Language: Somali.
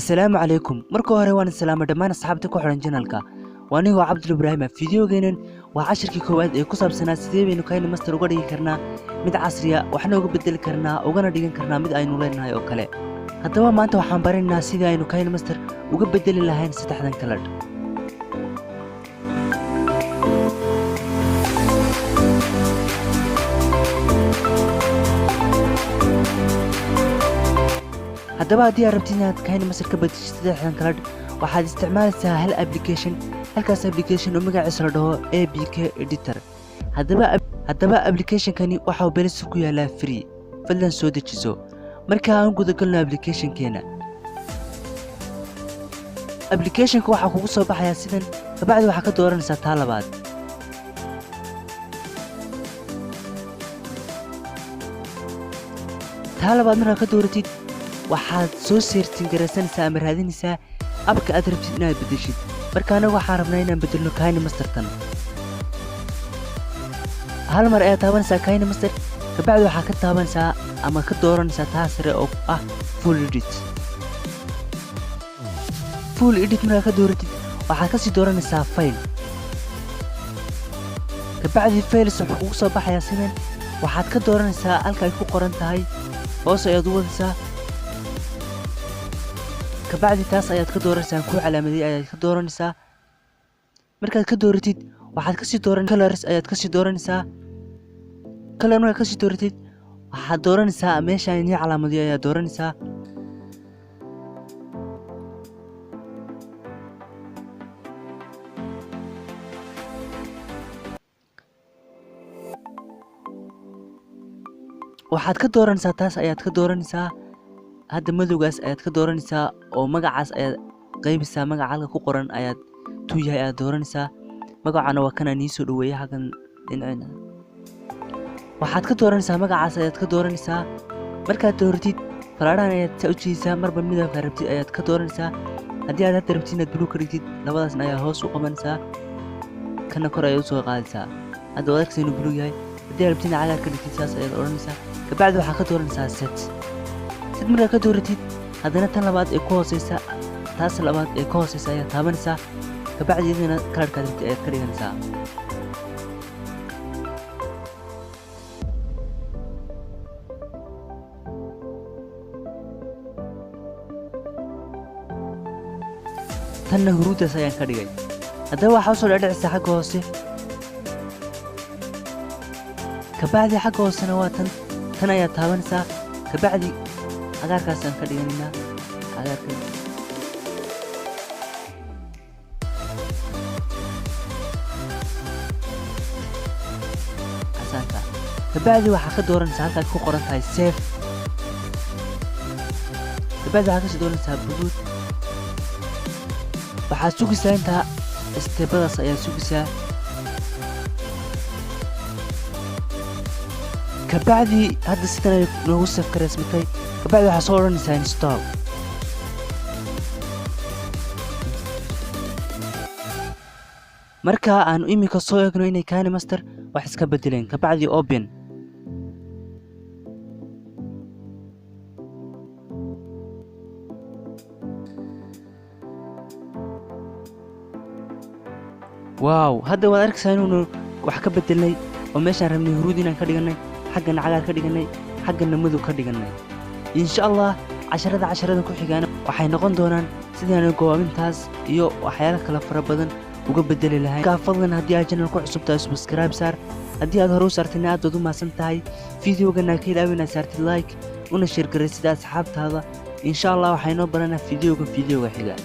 السلام عليكم marka hore waan salaamo dhamaan asxaabta ku xiran channelka waaniga Cabdul Ibrahim fiidiyogeenan waa casharkii koowaad ee ku saabsanaa sidee baynu Kine Master uga dhigi karnaa mid casri ah waxna uga bedeli karnaa ugana dhigan karnaa mid aynu leenahay oo kale haddaba maanta waxaan baranaynaa sidii aynu Kine Master uga bedeli lahayn saddexdan kala haddaba haddii aad rabtid inaad Kine Master ka bedesho saddexdan kala waxaad isticmaalaysaa hal application halkaas application oo magaciisa la dhaho APK editor haddaba application-kani waxa uu belis ku yaala free fadlan soo dejiso marka aan guda galno application-keena application-ka waxa kugu soo baxaya sidan kabacdi waxa ka dooranaysaa taa labaad marka ka dooratid waxaad soo searching garaysanaysaa ama raadinaysaa abka aad rabtid inaad bedeshid marka anagu waxaan rabnaa inaan bedelno Kine Master tan hal mar aad taabanaysaa Kine Master kabacdi waxaa ka taabanaysaa ama ka dooranaysaa taa sare oo ah full edit marka ka dooratid waxaad ka sii dooranaysaa file kabacdi files wuxuu kugu soo baxayaa sidan waxaad ka dooranaysaa halka ay ku qoran tahay hoos ayaad u wadaysaa kabacdi taas ayaad ka dooranaysaa ku calaamadii ayaad ka dooranaysaa markaad ka dooratid waxaad ka sii dooran colors ayaad ka sii dooranaysaa color markaad ka sii dooratid waxaad dooranaysaa meeshaan inii calaamadii ayaad dooranaysaa waxaad ka dooranaysaa taas ayaad ka dooranaysaa hadda madowgaas ayaad ka dooranaysaa oo magacaas ayaad qaybisaa magaca halka ku qoran ayaad tu yahay ayaad dooranaysaa magacana waa kana nii soo dhaweeyay halkan dhinacina waxaad ka dooranaysaa magacaas ayaad ka dooranaysaa markaad dooratid falaadhan ayaad saa u jeedisaa marba midabka rabtid ayaad ka dooranaysaa haddii aad hadda rabtid inaad blue ka dhigtid labadaasna ayaa hoos u qabanaysaa kana kor ayaad u soo qaadaysaa hadda waad arkaysaa inuu blue yahay haddii aad rabtid inaad cagaar ka dhigtid saas ayaad odhanaysaa kabacdi waxaad ka dooranaysaa set markaa ka dooratid haddana tan labaad ee ku hooseysa taas labaad ee ka hooseysa ayaad taabanaysaa kabacdi idina kalarkaad rabtid ayaad ka dhiganaysaa tanna huruudaas ayaan ka dhigay haddaba waxaa usoo dhadhicaysaa xagga hoose kabacdi xagga hoosena waa tan ayaad taabanaysaa kabacdi cagaarkaasaan ka dhiganaynaa cagaarka casaanka kabacdi waxaa ka dooranaysaa halkaad ku qoran tahay safe kabacdi waxaa kasii dooranaysaa buduud waxaad sugaysaa intaa steebadaas ayaad sugaysaa kabacdi hadda sidan ay noogu saf kareysmatay kabacdi waxaa soo odhanaysaa install marka aanu iminka soo eegno inay Kine Master wax iska bedeleen kabacdi open wow hadda waad arkaysaa inuunu wax ka bedelnay oo meeshaan rabnay huruud inaan ka dhiganay xaggana cagaar ka dhiganay xaggana madow ka dhiganay insha Allah casharada ku xigaana waxay noqon doonaan sidaan go'aamintaas iyo waxyaalo kala fara badan uga bedeli lahayn ka fadlan haddii aad channel ku cusub tahay subscribe saar haddii aad hore u saartay aad u maasan tahay fiidiyogana ka ilaawina saartid like una share garay sida asxaabtaada insha Allah waxay noo baranaa fiidiyowga xiga